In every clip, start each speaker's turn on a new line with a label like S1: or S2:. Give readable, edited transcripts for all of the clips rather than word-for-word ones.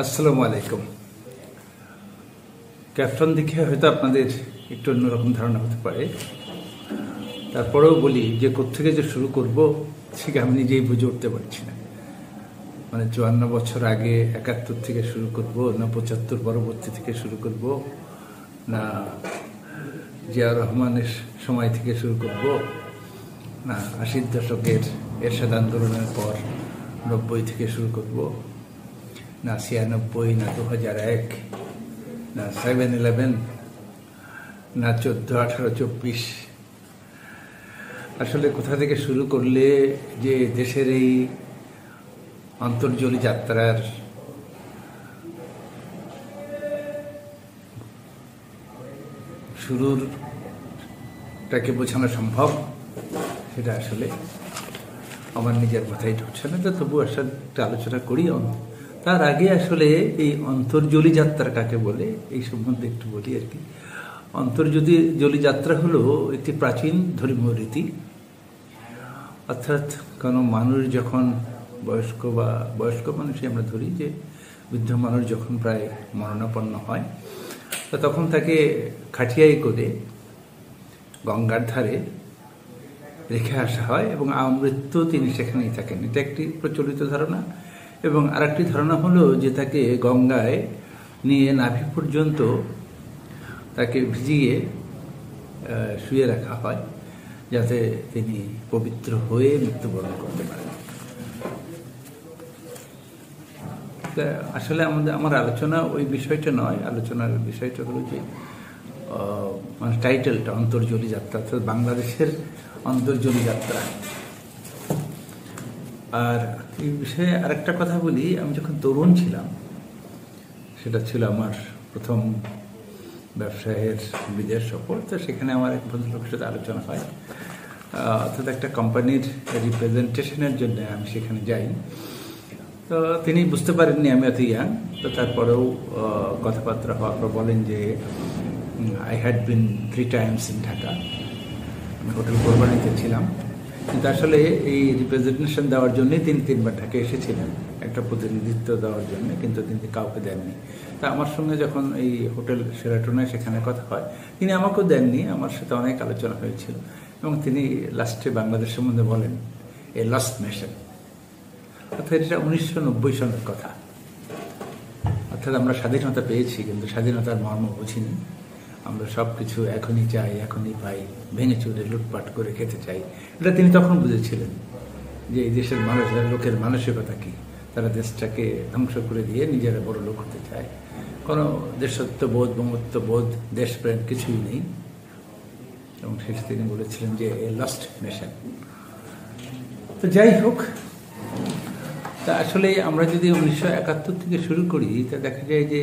S1: আসসালামু আলাইকুম। ক্যাপশন দেখে হয়তো আপনাদের একটু অন্যরকম ধারণা হতে পারে, তারপরেও বলি যে কোত্থেকে যে শুরু করব সেটা আমি নিজেই বুঝে উঠতে পারছি না। মানে ৫৪ বছর আগে ৭১ থেকে শুরু করব, না ৭৫ পরবর্তী থেকে শুরু করব, না জিয়া রহমানের সময় থেকে শুরু করব, না ৮০ দশকের এরশাদ আন্দোলনের পর ৯০ থেকে শুরু করব, না ৯৬, না ২০০১, না 7/11, না ১৪, ১৮, ২৪। আসলে কোথা থেকে শুরু করলে যে দেশের এই অন্তর্জলি যাত্রার শুরুরটাকে বোঝানো সম্ভব সেটা আসলে আমার নিজের মাথায় ঢুকছে না। তো তবু আসলে একটা আলোচনা করি। তার আগে আসলে এই অন্তর্জলি যাত্রা কাকে বলে এই সম্বন্ধে একটু বলি আর কি। অন্তর্জলি যাত্রা হলো একটি প্রাচীন ধর্মীয় রীতি। অর্থাৎ কোনো মানুষ যখন বয়স্ক মানুষই আমরা ধরি, যে বৃদ্ধ মানুষ যখন প্রায় মরণাপন্ন হয় তখন তাকে খাটিয়াই করে গঙ্গার ধারে রেখে আসা হয় এবং আমৃত্যু তিনি সেখানেই থাকেন। এটা একটি প্রচলিত ধারণা। এবং আরেকটি ধারণা হলো যে তাকে গঙ্গায় নিয়ে নাভি পর্যন্ত তাকে ভিজিয়ে শুয়ে রাখা হয়, যাতে তিনি পবিত্র হয়ে মৃত্যুবরণ করতে পারেন। আসলে আমার আলোচনা ওই বিষয়টা নয়। আলোচনার বিষয়টা হলো যে মানে টাইটেলটা অন্তর্জলি যাত্রা, অর্থাৎ বাংলাদেশের অন্তর্জলি যাত্রা। আর এই বিষয়ে আরেকটা কথা বলি, আমি যখন তরুণ ছিলাম, সেটা ছিল আমার প্রথম ব্যবসায়ের বিদেশ সফর। তো সেখানে আমার এক ভদ্রলোকের সাথে আলোচনা হয়, অর্থাৎ একটা কোম্পানির রিপ্রেজেন্টেশনের জন্য আমি সেখানে যাই। তো তিনি বুঝতে পারেননি আমি এত ইয়াং। তো তারপরেও কথাবার্তা হওয়ার পর বলেন যে I had been 3 times in Dhaka. আমি হোটেল কোরবানিতে ছিলাম, কিন্তু আসলে এই রিপ্রেজেন্টেশন দেওয়ার জন্যই তিনি 3বার ঢাকা এসেছিলেন, একটা প্রতিনিধিত্ব দেওয়ার জন্য, কিন্তু তিনি কাউকে দেননি। তা আমার সঙ্গে যখন এই হোটেল শেরাটনে সেখানে কথা হয়, তিনি আমাকেও দেননি। আমার সাথে অনেক আলোচনা হয়েছিল এবং তিনি লাস্টে বাংলাদেশ সম্বন্ধে বলেন এ লস্ট নেশন। অর্থাৎ এটা ১৯৯০ সনের কথা। অর্থাৎ আমরা স্বাধীনতা পেয়েছি, কিন্তু স্বাধীনতার মর্ম বুঝিনি। আমরা সব কিছু এখনই চাই, এখনই পাই, ভেঙে চুরে লুটপাট করে খেতে চাই। এটা তিনি তখন বুঝেছিলেন যে এই দেশের লোকের মানসিকতা কি। তারা দেশটাকে ধ্বংস করে দিয়ে নিজেরা বড় লোক হতে চায়। কোনো দেশত্ববোধ, মমত্ববোধ, দেশপ্রেম কিছুই নেই। এবং শেষে তিনি বলেছিলেন যে এ লস্ট নেশন। তো যাই হোক, তা আসলে আমরা যদি ১৯৭১ থেকে শুরু করি, তা দেখা যায় যে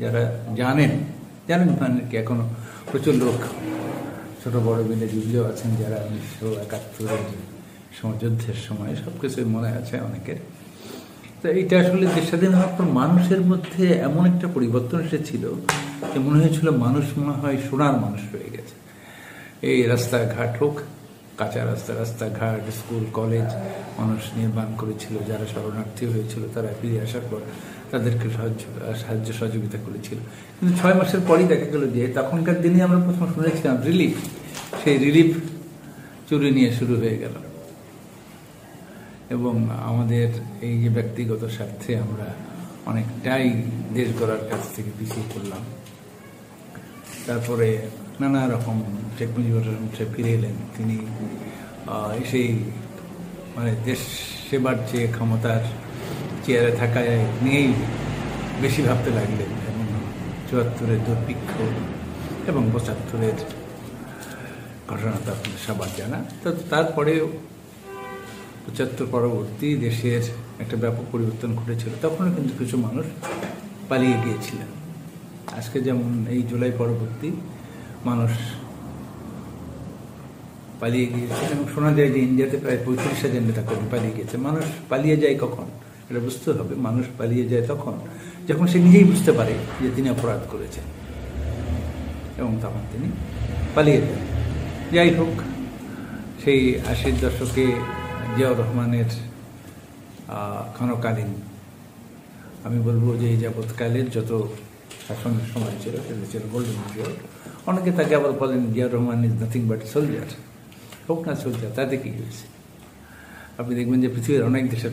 S1: যারা জানেন মানে কি, এখনো প্রচুর লোক ছোট বড় মিলে যুগীয় আছেন যারা ১৯৭১ যুদ্ধের সময় সব কিছুই মনে আছে অনেকের। তো এটা আসলে দেশ স্বাধীন হওয়ার পর মানুষের মধ্যে এমন একটা পরিবর্তন এসেছিল যে মনে হয়েছিল মানুষ মনে হয় সোনার মানুষ হয়ে গেছে। এই রাস্তাঘাট হোক, কাঁচা রাস্তাঘাট, স্কুল কলেজ মানুষ নির্মাণ করেছিল। যারা শরণার্থী হয়েছিল তারা ফিরে আসার পর তাদেরকে সাহায্য সহযোগিতা করেছিল। কিন্তু ৬ মাসের পরই দেখা গেল যে তখনকার দিনে আমরা প্রথম শুনেছিলাম রিলিফ, সেই রিলিফ চুরি নিয়ে শুরু হয়ে গেল। এবং আমাদের এই যে ব্যক্তিগত স্বার্থে আমরা অনেকটাই দেশ গড়ার কাছ থেকে পিছিয়ে পড়লাম। তারপরে নানা রকম শেখ মুজিবুর রহমান ফিরে এলেন। তিনি সেই মানে দেশ সেবার চেয়ে ক্ষমতার চেয়ারে থাকা নিয়েই বেশি ভাবতে লাগলেন। এবং ৭৪-এর দুর্ভিক্ষ এবং ৭৫-এর ঘটনা তো আপনাদের সবার জানা। তো তারপরেও ৭৫ পরবর্তী দেশের একটা ব্যাপক পরিবর্তন ঘটেছিল। তখনও কিন্তু কিছু মানুষ পালিয়ে গিয়েছিলেন। আজকে যেমন এই জুলাই পরবর্তী মানুষ পালিয়ে গিয়েছে এবং শোনা যায় যে ইন্ডিয়াতে প্রায় ৩৫,০০০ নেতা কর্মী পালিয়ে গিয়েছে। মানুষ পালিয়ে যায় কখন এটা বুঝতে হবে। মানুষ পালিয়ে যায় তখন যখন সে নিজেই বুঝতে পারে যে তিনি অপরাধ করেছেন এবং তখন তিনি পালিয়ে যান। যাই হোক, সেই ৮০ দশকে জিয়াউর রহমানের ক্ষণকালীন আমি বলবো যে এই যাবৎকালের যত শাসনের সময় ছিল সেটা ছিল গোল্ডেন পিরিয়ড। অনেকে তাকে আবার বলেন Zia Rahman is nothing but soldier, হোক না সোলজার, তাতে কি হয়েছে? আপনি দেখবেন যে পৃথিবীর অনেক দেশের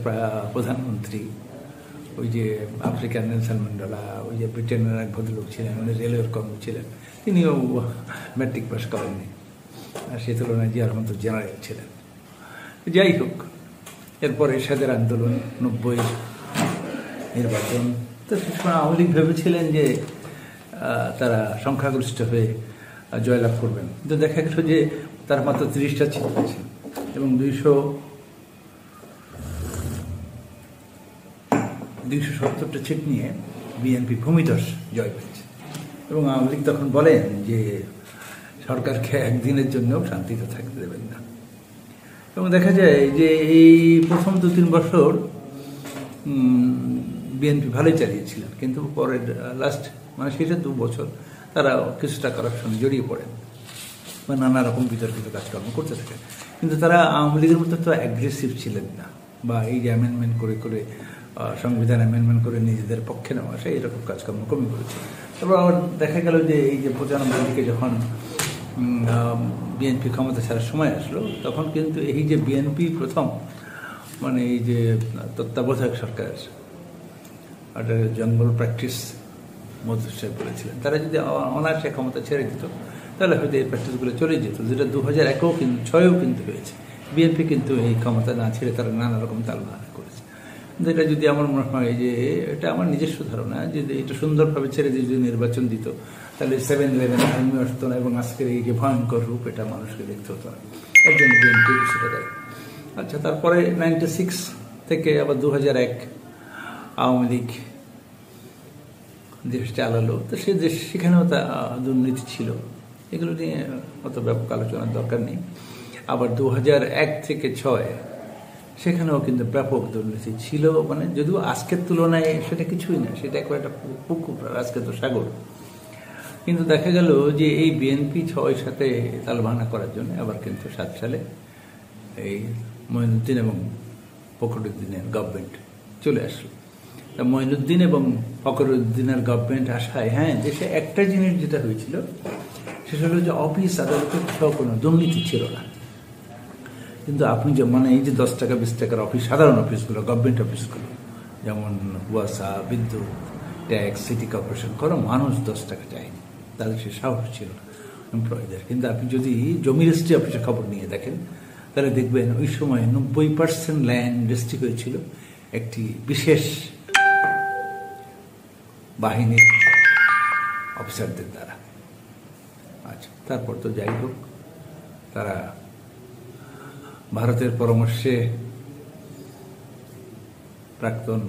S1: প্রধানমন্ত্রী, ওই যে আফ্রিকার নেলসন ম্যান্ডেলা, ওই যে ব্রিটেনের এক ভদ্রলোক ছিলেন, উনি রেলওয়ের কর্মী ছিলেন, তিনিও ম্যাট্রিক পাস করেননি, আর সেই তুলনায় জিয়া রহমান তো জেনারেল ছিলেন। যাই হোক, এরপরে এরশাদের আন্দোলন, 90 নির্বাচন, তো সে সময় আওয়ামী লীগ ভেবেছিলেন যে তারা সংখ্যাগরিষ্ঠ হয়ে জয়লাভ করবেন, কিন্তু দেখা গেল যে তারা মাত্র 30টা সিট পেয়েছে এবং 270টা সিট নিয়ে বিএনপি ভূমিধস জয় পেয়েছে। এবং আওয়ামী লীগ তখন বলেন যে সরকারকে একদিনের জন্য শান্তিতে থাকতে দেবেন না। এবং দেখা যায় যে এই প্রথম 2-3 বছর বিএনপি ভালোই চালিয়েছিলেন, কিন্তু পরের লাস্ট শেষের 2 বছর তারা কিছুটা কারাপশনে জড়িয়ে পড়েন বা নানা রকম বিতর্কিত কাজকর্ম করতে থাকে। কিন্তু তারা আওয়ামী লীগের মতো তো অ্যাগ্রেসিভ ছিলেন না, বা এই যে অ্যামেন্ডমেন্ট করে সংবিধান অ্যামেন্ডমেন্ট করে নিজেদের পক্ষে নেওয়া, সেই এরকম কাজকর্ম কমই করেছে। তারপর আবার দেখা গেল যে এই যে 95 থেকে যখন বিএনপি ক্ষমতা ছাড়ার সময় আসলো, তখন কিন্তু এই যে বিএনপি প্রথম এই যে তত্ত্বাবধায়ক সরকার একটা জঙ্গল প্র্যাকটিস মোদি সাহেব বলেছিলেন, তারা যদি অনায়াসে ক্ষমতা ছেড়ে দিত তাহলে হয়তো এই প্র্যাকটিসগুলো চলে যেত, যেটা 2001-এও কিন্তু 2006-এও কিন্তু হয়েছে। বিএনপি কিন্তু এই ক্ষমতা না ছেড়ে তারা নানা রকম তালবাহানা করেছে। কিন্তু এটা যদি আমার মনে হয় যে এটা আমার নিজস্ব ধারণা, যে এটা সুন্দরভাবে ছেড়ে দিয়ে যদি নির্বাচন দিত তাহলে 7/11 আর্মি আসতো না, এবং আজকের এই যে ভয়ঙ্কর রূপ এটা মানুষকে দেখতে হতো না। এর জন্য বিএনপি সেটা দেয়। আচ্ছা, তারপরে 96 থেকে আবার 2001 আওয়ামী লীগ দেশ চালালো, তো সে দেশ সেখানেও তা দুর্নীতি ছিল, এগুলো নিয়ে অত ব্যাপক আলোচনার দরকার নেই। আবার 2001 থেকে 2006 সেখানেও কিন্তু ব্যাপক দুর্নীতি ছিল, যদিও আজকের তুলনায় সেটা কিছুই না, সেটা একটা পুকুর, আজকে তো সাগর। কিন্তু দেখা গেল যে এই বিএনপি 6 সাথে তালবাহানা করার জন্য আবার কিন্তু 7 সালে এই মঈনুদ্দিন এবং ফখরুদ্দিনের গভর্নমেন্ট চলে আসলো। তা মঈনুদ্দিন এবং ফখরুদ্দিনের গভর্নমেন্ট আসায় দেশে একটা জিনিস যেটা হয়েছিল সেটা হলো যে অফিস আদালতে কোথাও কোনো দুর্নীতি ছিল না। কিন্তু আপনি যে এই যে 10 টাকা 20 টাকার অফিস, সাধারণ অফিসগুলো, গভর্নমেন্ট অফিসগুলো, যেমন ওয়াসা, বিদ্যুৎ, ট্যাক্স, সিটি কর্পোরেশন, কোনো মানুষ 10 টাকা চায়নি, তাদের সে সাহস ছিল না এমপ্লয়ীদের। কিন্তু আপনি যদি জমি রেজিস্ট্রি অফিসের খবর নিয়ে দেখেন তাহলে দেখবেন ওই সময় 90% ল্যান্ড রেজিস্ট্রি হয়েছিল একটি বিশেষ বাহিনীর অফিসারদের দ্বারা। আচ্ছা, তারপর তো যাই হোক, তারা ভারতের পরামর্শে প্রাক্তন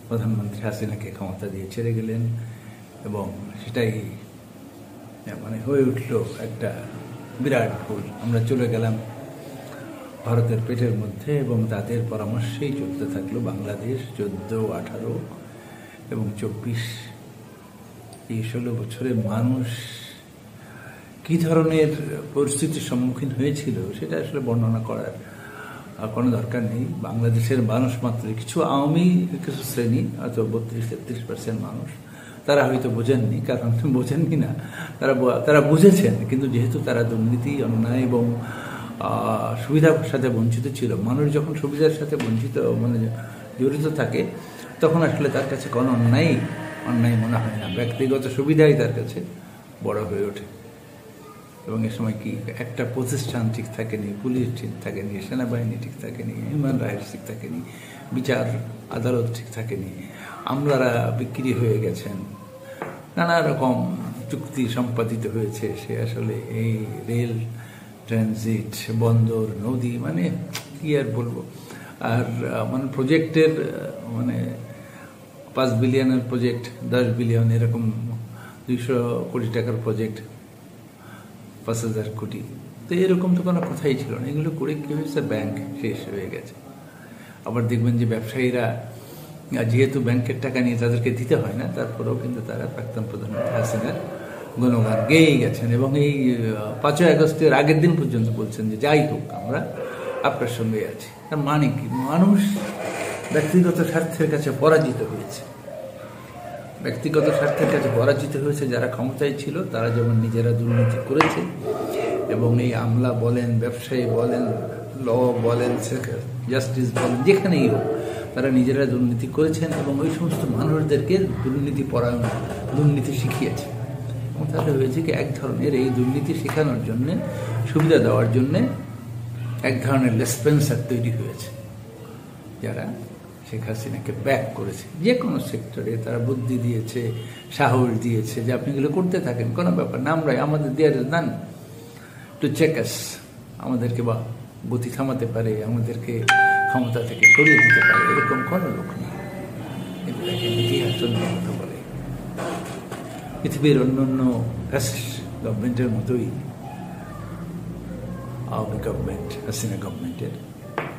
S1: প্রধানমন্ত্রী হাসিনাকে ক্ষমতা দিয়ে ছেড়ে গেলেন, এবং সেটাই হয়ে উঠল একটা বিরাট ভুল। আমরা চলে গেলাম ভারতের পেটের মধ্যে, এবং তাদের পরামর্শেই চলতে থাকলো বাংলাদেশ 14, 18 এবং 24। এই 16 বছরে মানুষ কি ধরনের পরিস্থিতির সম্মুখীন হয়েছিল সেটা আসলে বর্ণনা করার কোনো দরকার নেই। বাংলাদেশের মানুষ মাত্র কিছু আওয়ামী কিছু শ্রেণী, হয়তো 32-33% মানুষ, তারা হয়তো বোঝেননি, কারণ বোঝেননি না, তারা বুঝেছেন, কিন্তু যেহেতু তারা দুর্নীতি, অন্যায় এবং সুবিধার সাথে বঞ্চিত ছিল। মানুষ যখন সুবিধার সাথে বঞ্চিত জড়িত থাকে তখন আসলে তার কাছে কোনো অন্যায় মনে হয় না, ব্যক্তিগত সুবিধাই তার কাছে বড় হয়ে ওঠে। এবং এ সময় কি একটা প্রতিষ্ঠান ঠিক থাকেনি, পুলিশ ঠিক থাকেনি, সেনাবাহিনী ঠিক থাকেনি, হিউম্যান রাইটস ঠিক থাকেনি, বিচার আদালত ঠিক থাকেনি, আমলারা বিক্রি হয়ে গেছেন, নানা রকম চুক্তি সম্পাদিত হয়েছে। সে আসলে এই রেল, ট্রানজিট, বন্দর, নদী, কি আর বলবো। আর প্রজেক্টের 5 বিলিয়নের প্রজেক্ট, 10 বিলিয়ন, এরকম 200 কোটি টাকার প্রজেক্ট 5,000 কোটি, তো এরকম তো কোনো কথাই ছিল না। এগুলো করে কি হয়েছে, ব্যাংক শেষ হয়ে গেছে। আবার দেখবেন যে ব্যবসায়ীরা যেহেতু ব্যাংকের টাকা নিয়ে তাদেরকে দিতে হয় না, তারপরেও কিন্তু তারা প্রাক্তন প্রধানমন্ত্রী হাসিনার গুণগান গেয়েই গেছেন, এবং এই 5ই আগস্টের আগের দিন পর্যন্ত বলছেন যে যাই হোক আমরা আপনার সঙ্গে আছি। তার মানে কি, মানুষ ব্যক্তিগত স্বার্থের কাছে পরাজিত হয়েছে। ব্যক্তিগত স্বার্থের কাছে পরাজিত হয়েছে যারা ক্ষমতায় ছিল, তারা যেমন নিজেরা দুর্নীতি করেছে এবং এই আমলা বলেন, ব্যবসায়ী বলেন, ল বলেন, জাস্টিস বলেন, যেখানেই হোক তারা নিজেরা দুর্নীতি করেছেন এবং ওই সমস্ত মানুষদেরকে দুর্নীতি পরায়ণ, দুর্নীতি শিখিয়েছে। এবং তাহলে হয়েছে কি, এক ধরনের এই দুর্নীতি শেখানোর জন্যে, সুবিধা দেওয়ার জন্যে এক ধরনের লেসপেন্সার তৈরি হয়েছে, যারা শেখ হাসিনাকে ব্যাক করেছে যে কোনো সেক্টরে। তারা বুদ্ধি দিয়েছে, সাহস দিয়েছে যে আপনি এগুলো করতে থাকেন, কোনো ব্যাপার না, আমরাই, আমাদের দেয়ার দান টু চেকাস, আমাদেরকে বা গতি থামাতে পারে, আমাদেরকে ক্ষমতা থেকে সরিয়ে দিতে পারে, এরকম কোনো লোক নেই। কিন্তু দেখেন ইতিহাস কথা বলে, পৃথিবীর অন্য অন্য ফ্যাসিস্ট গভর্নমেন্টের মতোই আওয়ামী গভর্নমেন্ট, হাসিনা গভর্নমেন্টের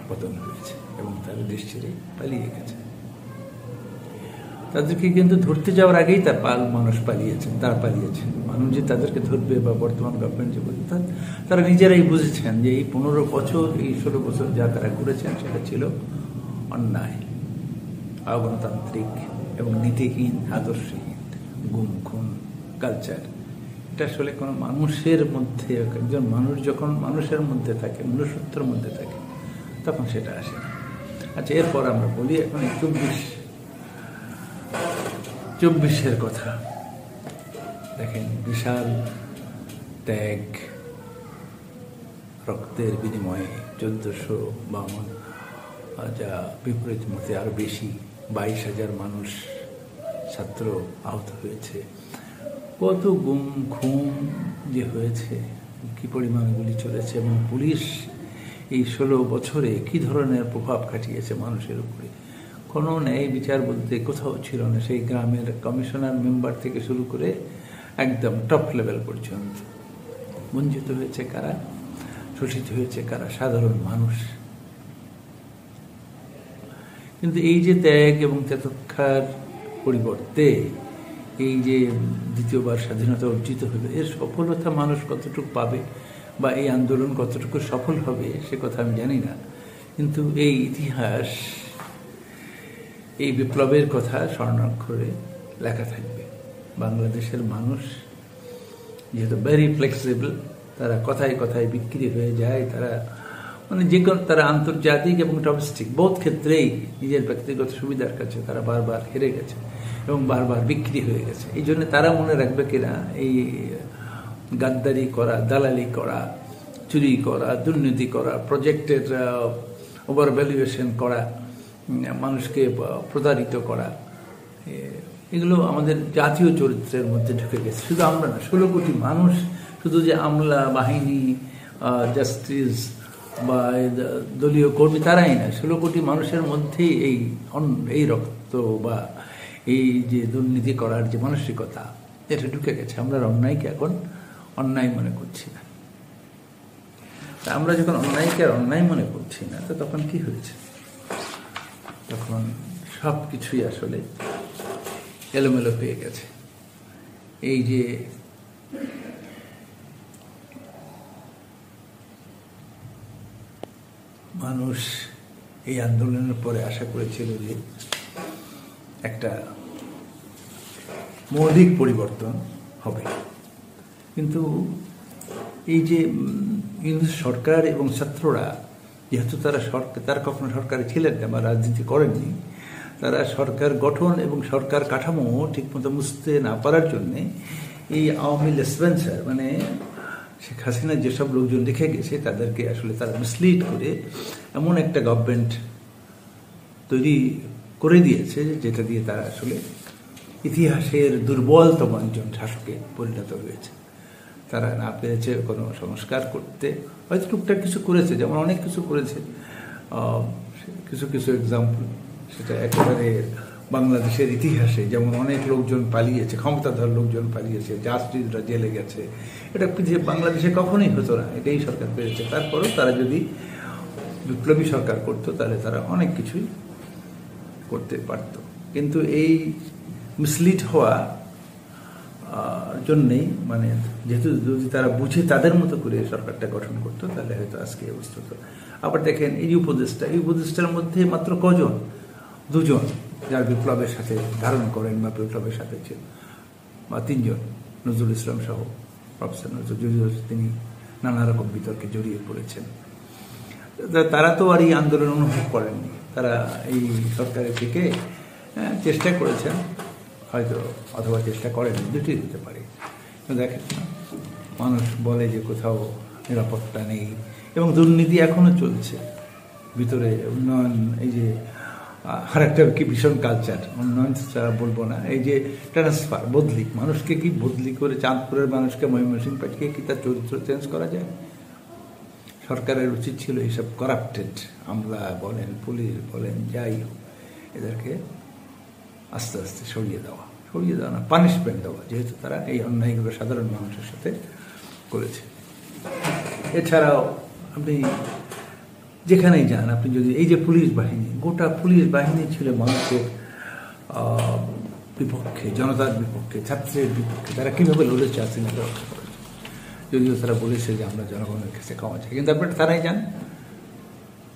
S1: পতন হয়েছে এবং তারা দেশ ছেড়ে পালিয়ে গেছে। তাদেরকে কিন্তু ধরতে যাওয়ার আগেই মানুষ পালিয়েছেন, তারা পালিয়েছেন। মানুষ যে তাদেরকে ধরবে বা বর্তমান গভর্নমেন্ট যে বলবে, তারা নিজেরাই বুঝেছেন যে এই 15 বছর, এই 16 বছর যা তারা করেছেন সেটা ছিল অন্যায়, অগণতান্ত্রিক এবং নীতিহীন, আদর্শহীন, গুম খুন কালচার। এটা আসলে কোনো মানুষের মধ্যে, একজন মানুষ যখন মানুষের মধ্যে থাকে, মনুষ্যত্বের মধ্যে থাকে, তখন সেটা আসে না। আচ্ছা, এরপর আমরা বলি এখন 24-এর কথা। দেখেন, বিশাল ত্যাগ, রক্তের বিনিময়ে 1452, যা বিপরীত মতে আরো বেশি, 22,000 মানুষ, ছাত্র আহত হয়েছে, কত গুম খুন যে হয়েছে, কি পরিমাণ গুলি চলেছে, এবং পুলিশ এই 16 বছরে কি ধরনের প্রভাব খাটিয়েছে মানুষের উপরে। কোনো ন্যায় বিচার বলতে কোথাও ছিল না, সেই গ্রামের কমিশনার মেম্বার থেকে শুরু করে একদম টপ লেভেল পর্যন্ত। বঞ্চিত হয়েছে কারা? শোষিত হয়েছে কারা? সাধারণ মানুষ। কিন্তু এই যে ত্যাগ এবং তেতক্ষার পরিবর্তে এই যে দ্বিতীয়বার স্বাধীনতা অর্জিত হলো, এর সফলতা মানুষ কতটুকু পাবে বা এই আন্দোলন কতটুকু সফল হবে সে কথা আমি জানি না। কিন্তু এই ইতিহাস, এই বিপ্লবের কথা স্বর্ণাক্ষরে লেখা থাকবে। বাংলাদেশের মানুষ যেহেতু ভেরি ফ্লেক্সিবল, তারা কথায় কথায় বিক্রি হয়ে যায়, তারা মানে যে কোনো, তারা আন্তর্জাতিক এবং ডোমেস্টিক বোধ ক্ষেত্রেই নিজের ব্যক্তিগত সুবিধার কাছে তারা বারবার হেরে গেছে এবং বারবার বিক্রি হয়ে গেছে। এই জন্য তারা মনে রাখবে কিনা এই গাদ্দারি করা, দালালি করা, চুরি করা, দুর্নীতি করা, প্রজেক্টের ওভার ভ্যালুয়েশন করা, মানুষকে প্রতারিত করা, এগুলো আমাদের জাতীয় চরিত্রের মধ্যে ঢুকে গেছে। শুধু আমরা না, 16 কোটি মানুষ, শুধু যে আমলা বাহিনী, জাস্টিস বা দলীয় কর্মী তারাই না, 16 কোটি মানুষের মধ্যেই এই রক্ত বা এই যে দুর্নীতি করার যে মানসিকতা, এটা ঢুকে গেছে। আমরা অন্যায়কে এখন অন্যায় মনে করছি না। তা আমরা যখন অন্যায়কে অন্যায় মনে করছি না, তো তখন কি হয়েছে? তখন সব কিছুই আসলে এলোমেলো হয়ে গেছে। এই যে মানুষ এই আন্দোলনের পরে আশা করেছিল যে একটা মৌলিক পরিবর্তন হবে, কিন্তু এই যে সরকার এবং ছাত্ররা, যেহেতু তারা কখনো সরকারে ছিলেন না বা রাজনীতি করেননি, তারা সরকার গঠন এবং সরকার কাঠামো ঠিকমতো বুঝতে না পারার জন্যে এই আওয়ামী লেসপেন্সার, মানে শেখ হাসিনা যেসব লোকজন লিখে গেছে তাদেরকে আসলে তারা মিসলিড করে এমন একটা গভর্নমেন্ট তৈরি করে দিয়েছে যেটা দিয়ে তারা আসলে ইতিহাসের দুর্বলতম একজন শাসকে পরিণত হয়েছে। তারা না পেরেছে কোনো সংস্কার করতে, হয়তো টুকটাক কিছু করেছে, যেমন অনেক কিছু করেছে, কিছু কিছু এক্সাম্পল, সেটা একেবারে বাংলাদেশের ইতিহাসে যেমন অনেক লোকজন পালিয়েছে, ক্ষমতাধর লোকজন পালিয়েছে, জাস্টিসরা জেলে গেছে, এটা বাংলাদেশে কখনোই হতো না, এটাই সরকার পেরেছে। তারপরেও তারা যদি বিপ্লবী সরকার করতো তাহলে তারা অনেক কিছুই করতে পারত। কিন্তু এই মিসলিড হওয়া জন্যেই, মানে যেহেতু যদি তারা বুঝে তাদের মতো করে সরকারটা গঠন করতো তাহলে হয়তো আজকে অবস্থা হতো। আবার দেখেন এই উপদেষ্টার মধ্যে মাত্র কজন? দুজন যার বিপ্লবের সাথে ধারণ করেন বা বিপ্লবের সাথে ছিল, বা তিনজন, নজরুল ইসলাম সহ প্রফেসর নজরুল, যদিও তিনি নানা রকম বিতর্কে জড়িয়ে পড়েছেন। তারা তো আর এই আন্দোলন অনুভব করেননি, তারা এই সরকারের থেকে চেষ্টা করেছেন হয়তো, অথবা চেষ্টা করেনি, দুটি হতে পারে। দেখেন না, মানুষ বলে যে কোথাও নিরাপত্তা নেই, এবং দুর্নীতি এখনো চলছে ভিতরে। উন্নয়ন, এই যে আর একটা কি ভীষণ কালচার, উন্নয়ন ছাড়া বলবো না, এই যে ট্রান্সফার, বদলি, মানুষকে কি বদলি করে চাঁদপুরের মানুষকে ময়মনসিংহ পাঠিয়ে কি তার চরিত্র চেঞ্জ করা যায়? সরকারের উচিত ছিল এইসব করাপ্টেড আমলা বলেন, পুলিশ বলেন, যাই হোক, এদেরকে আস্তে আস্তে সরিয়ে দেওয়া না, পানিশমেন্ট দেওয়া, যেহেতু তারা এই অন্যায়গুলো সাধারণ মানুষের সাথে করেছে। এছাড়াও আপনি যেখানেই যান, আপনি যদি এই যে পুলিশ বাহিনী, গোটা পুলিশ বাহিনী ছিল মানুষের বিপক্ষে, জনতার বিপক্ষে, ছাত্রের বিপক্ষে। তারা কীভাবে লড়েছে হাসিনাকে রক্ষা করেছে, যদিও তারা বলেছে যে আমরা জনগণের কাছে ক্ষমা চাই, কিন্তু আপনারা তারাই যান,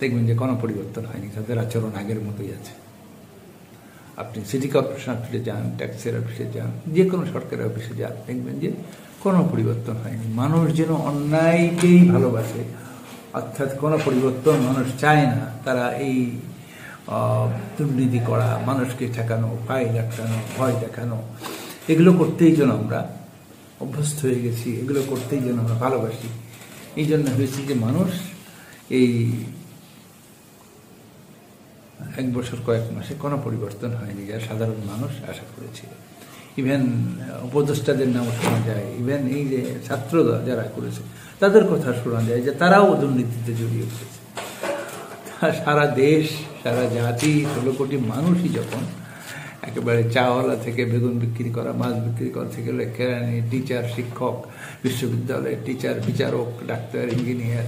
S1: দেখবেন যে কোনো পরিবর্তন হয়নি, তাদের আচরণ আগের মতোই আছে। আপনি সিটি কর্পোরেশন অফিসে যান, ট্যাক্সের অফিসে যান, যে কোনো সরকারি অফিসে যান, দেখবেন যে কোনো পরিবর্তন হয়নি। মানুষ যেন অন্যায়কেই ভালোবাসে, অর্থাৎ কোনো পরিবর্তন মানুষ চায় না। তারা এই দুর্নীতি করা, মানুষকে ঠেকানো, ফাইল আটকানো, ভয় দেখানো, এগুলো করতেই যেন আমরা অভ্যস্ত হয়ে গেছি, এগুলো করতেই যেন আমরা ভালোবাসি। এই জন্য হয়েছে যে মানুষ এই 1 বছর কয়েক মাসে কোনো পরিবর্তন হয়নি, যা সাধারণ মানুষ আশা করেছিল। ইভেন উপদেষ্টাদের নাম শোনা যায়, ইভেন এই যে ছাত্র যারা করেছে তাদের কথা শোনা যায় যে তারাও দুর্নীতিতে জড়িয়ে পড়েছে। সারা দেশ, সারা জাতি, 16 কোটি মানুষই যখন একেবারে চাওয়ালা থেকে বেগুন বিক্রি করা, মাছ বিক্রি করা থেকে কেরানি, টিচার, শিক্ষক, বিশ্ববিদ্যালয়ের টিচার, বিচারক, ডাক্তার, ইঞ্জিনিয়ার,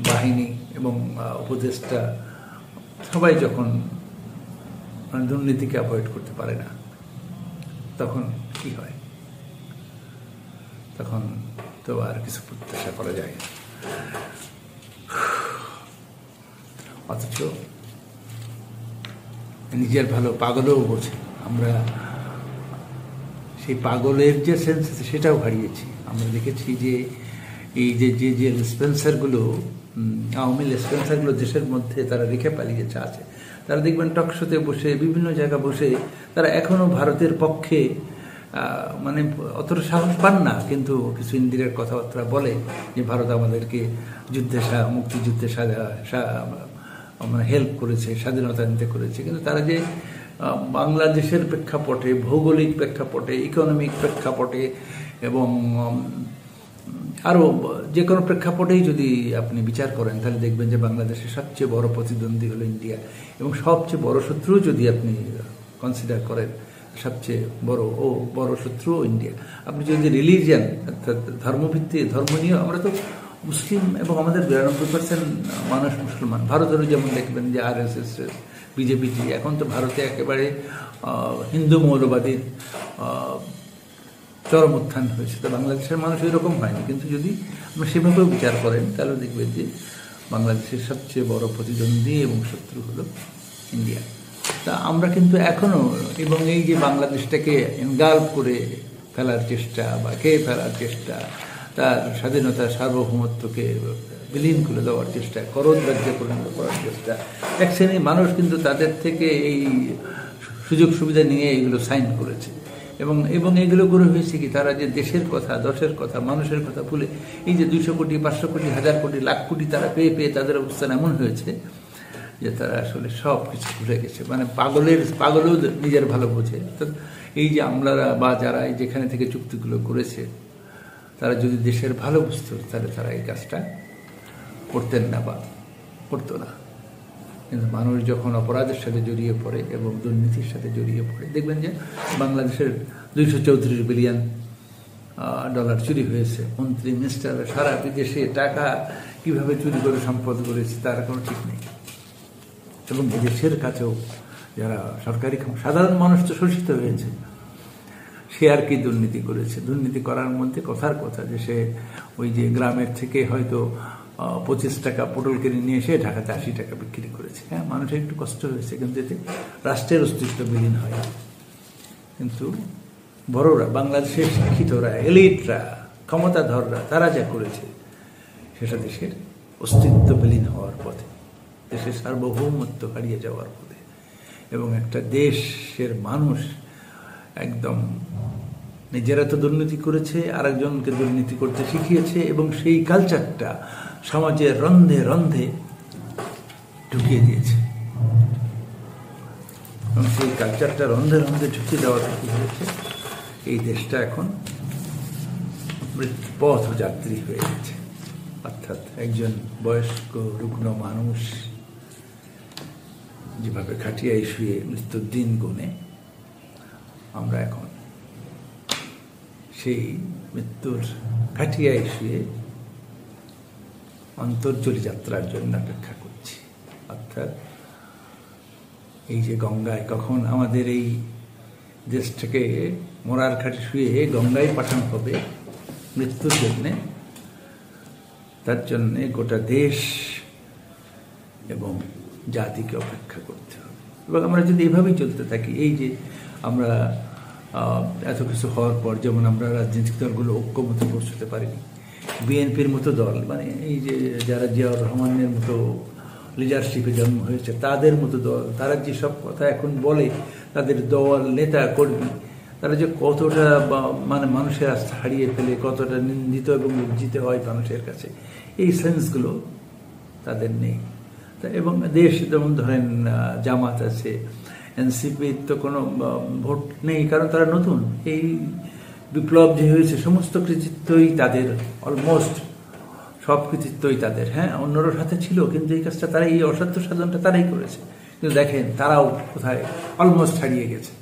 S1: বাহিনী এবং উপদেষ্টা, সবাই যখন দুর্নীতিকে অ্যাভয়েড করতে পারে না, তখন কি হয়? তখন তো আর কিছু প্রত্যাশা করা যায় না। অথচ নিজের ভালো পাগলও বোঝে, আমরা সেই পাগলের যে সেন্স আছে সেটাও হারিয়েছি। আমরা দেখেছি যে এই যে স্পেন্সারগুলো, আওয়ামী স্পেন্সারগুলো দেশের মধ্যে তারা রেখে পালিয়েছে আছে, তারা দেখবেন টকশোতে বসে, বিভিন্ন জায়গা বসে, তারা এখনো ভারতের পক্ষে মানে অতটা সাহস পান না, কিন্তু কিছু ইন্দিরের কথাবার্তা বলে যে ভারত আমাদেরকে মুক্তিযুদ্ধে মানে হেল্প করেছে, স্বাধীনতা নিতে করেছে। কিন্তু তারা যে বাংলাদেশের প্রেক্ষাপটে, ভৌগোলিক প্রেক্ষাপটে, ইকোনমিক প্রেক্ষাপটে এবং আরও যে কোনো প্রেক্ষাপটেই যদি আপনি বিচার করেন, তাহলে দেখবেন যে বাংলাদেশের সবচেয়ে বড় প্রতিদ্বন্দ্বী হলো ইন্ডিয়া, এবং সবচেয়ে বড় শত্রু যদি আপনি কনসিডার করেন, সবচেয়ে বড় শত্রু ইন্ডিয়া। আপনি যদি রিলিজিয়ান, অর্থাৎ ধর্মভিত্তিক, ধর্ম নিয়ে, আমরা তো মুসলিম এবং আমাদের 92% মানুষ মুসলমান। ভারতেরও যেমন দেখবেন যে RSS, বিজেপি, এখন তো ভারতে একেবারে হিন্দু মৌলবাদীর চরম উত্থান হয়েছে। তো বাংলাদেশের মানুষ এরকম হয়নি, কিন্তু যদি আপনি সেভাবেও বিচার করেন, তাহলে দেখবেন যে বাংলাদেশের সবচেয়ে বড় প্রতিদ্বন্দ্বী এবং শত্রু হলো ইন্ডিয়া। তা আমরা কিন্তু এখনও, এবং এই যে বাংলাদেশটাকে এনগাল্ভ করে ফেলার চেষ্টা বা খেয়ে ফেলার চেষ্টা, তার স্বাধীনতা, সার্বভৌমত্বকে বিলীন করে দেওয়ার চেষ্টা, করদ রাজ্যে পরিণত করার চেষ্টা, এক শ্রেণীর মানুষ কিন্তু তাদের থেকে এই সুযোগ সুবিধা নিয়ে এগুলো সাইন করেছে। এবং এগুলো করে হয়েছে কি, তারা যে দেশের কথা, দশের কথা, মানুষের কথা ভুলে এই যে 200 কোটি, 500 কোটি, 1000 কোটি, লাখ কোটি তারা পেয়ে তাদের অবস্থান এমন হয়েছে যে তারা আসলে সব কিছু ভুলে গেছে। মানে পাগলও নিজের ভালো বোঝে। এই যে আমলারা বা যারা যেখানে থেকে চুক্তিগুলো করেছে, তারা যদি দেশের ভালো বুঝতো, তাহলে তারা এই কাজটা করতেন না বা করতো না। কিন্তু মানুষ যখন অপরাধের সাথে জড়িয়ে পড়ে এবং দুর্নীতির সাথে জড়িয়ে পড়ে, দেখবেন যে বাংলাদেশের $234 বিলিয়ন চুরি হয়েছে। মন্ত্রী, মিনিস্টার সারা বিদেশে টাকা কিভাবে চুরি করে সম্পদ করেছে তার কোনো ঠিক নেই। এবং দেশের কাছেও যারা সরকারি, সাধারণ মানুষ তো শোষিত হয়েছে, সে আর কি দুর্নীতি করেছে। দুর্নীতি করার মধ্যে কথার কথা যে সে ওই যে গ্রামের থেকে হয়তো 25 টাকা পটল কিনে নিয়ে এসে ঢাকাতে 80 টাকা বিক্রি করেছে। হ্যাঁ, মানুষের একটু কষ্ট হয়েছে, কিন্তু এতে রাষ্ট্রের অস্তিত্ব বিলীন হয়। কিন্তু বড়রা, বাংলাদেশের শিক্ষিতরা, এলিটরা, ক্ষমতাধররা, তারা যা করেছে সেটা দেশের অস্তিত্ব বিলীন হওয়ার পথে, দেশের সার্বভৌমত্ব হারিয়ে যাওয়ার পথে, এবং একটা দেশের মানুষ একদম নিজেরা তো দুর্নীতি করেছে, আরেকজনকে দুর্নীতি করতে শিখিয়েছে, এবং সেই কালচারটা সমাজের রন্ধে রন্ধে ঢুকিয়ে দিয়েছে। এবং সেই কালচারটা রন্ধে রন্ধে ঢুকিয়ে দেওয়াতে কি হয়েছে, এই দেশটা এখন পথযাত্রী হয়ে গেছে। অর্থাৎ একজন বয়স্ক রুগ্ন মানুষ যেভাবে খাটিয়ায় শুয়ে মৃত্যুর দিন গুনে, আমরা এখন সেই মৃত্যুর খাটিয়ায় শুয়ে অন্তর্জলি যাত্রার জন্য অপেক্ষা করছি। অর্থাৎ এই যে গঙ্গায় কখন আমাদের এই দেশটাকে মরার খাটে শুয়ে গঙ্গায় পাঠানো হবে মৃত্যুর জন্যে, তার জন্যে গোটা দেশ এবং জাতিকে অপেক্ষা করতে হবে। এবং আমরা যদি এভাবেই চলতে থাকি, এই যে আমরা এত কিছু হওয়ার পর, যেমন আমরা রাজনৈতিক দলগুলো ঐক্যমতে পৌঁছতে পারিনি, বিএনপির মতো দল, মানে এই যে যারা জিয়াউর রহমানের মতো লিডারশিপে জন্ম হয়েছে তাদের মতো দল, তারা যেসব কথা এখন বলে, তাদের দল, নেতা, কর্মী, তারা যে কতটা মানে মানুষের আস্থা হারিয়ে ফেলে, কতটা নিন্দিত এবং লজ্জিত হয় মানুষের কাছে, এই সেন্সগুলো তাদের নেই। এবং দেশ, যেমন ধরেন জামাত আছে, এনসিপির তো কোনো ভোট নেই, কারণ তারা নতুন। এই বিপ্লব যে হয়েছে সমস্ত কৃতিত্বই তাদের, অলমোস্ট সব কৃতিত্বই তাদের। হ্যাঁ, অন্যর হাতে ছিল, কিন্তু এই কাজটা তারা, এই অসাধ্য সাধনটা তারাই করেছে। কিন্তু দেখেন তারাও কোথায় অলমোস্ট হারিয়ে গেছে।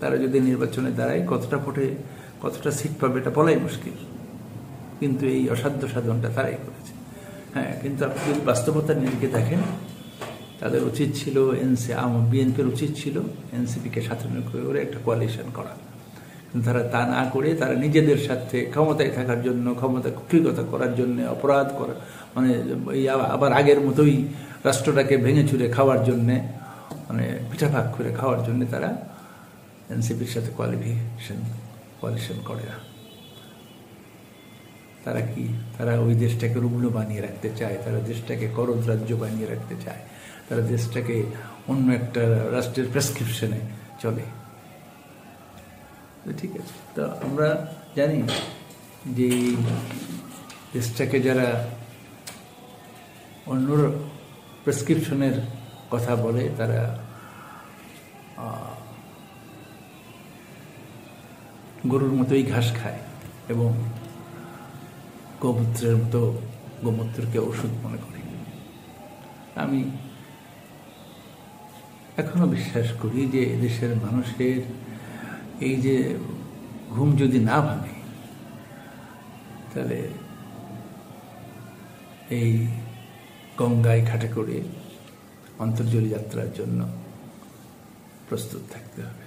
S1: তারা যদি নির্বাচনে দাঁড়ায়, কতটা ভোটে কতটা সিট পাবে এটা বলাই মুশকিল, কিন্তু এই অসাধ্য সাধনটা তারাই করেছে। হ্যাঁ, কিন্তু আপনি যদি বাস্তবতার নিরিখে দেখেন, তাদের উচিত ছিল বিএনপির উচিত ছিল এনসিপিকে সাথে করে একটা কোয়ালিশন করা, কিন্তু তারা তা না করে তারা নিজেদের সাথে ক্ষমতায় থাকার জন্য, ক্ষমতা কুক্ষিগত করার জন্য, অপরাধ করা, মানে আবার আগের মতোই রাষ্ট্রটাকে ভেঙে চুরে খাওয়ার জন্যে, মানে পিঠাভাগ করে খাওয়ার জন্য তারা এনসিপির সাথে কোয়ালিশন করে না। তারা কি, তারা ওই দেশটাকে রুগ্ন বানিয়ে রাখতে চায়, তারা দেশটাকে করদ রাজ্য বানিয়ে রাখতে চায়, তারা দেশটাকে অন্য একটা রাষ্ট্রের প্রেসক্রিপশনে চলে। ঠিক আছে, তো আমরা জানি যে দেশটাকে যারা অন্য প্রেসক্রিপশনের কথা বলে, তারা গরুর মতোই ঘাস খায় এবং গোমূত্রের মতো গোমূত্রকে ওষুধ মনে করে। আমি এখনো বিশ্বাস করি যে দেশের মানুষের এই যে ঘুম যদি না ভাঙে, তাহলে এই গঙ্গায় ঘাটে করে অন্তর্জলি যাত্রার জন্য প্রস্তুত থাকতে হবে।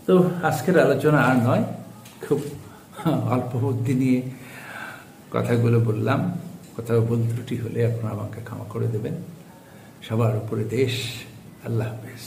S1: তো আজকের আলোচনা আর নয়, খুব অল্প বুদ্ধি নিয়ে কথাগুলো বললাম। কোথাও ভুল ত্রুটি হলে আপনারা আমাকে ক্ষমা করে দেবেন। সবার উপরে দেশ। আল্লাহ হাফেজ।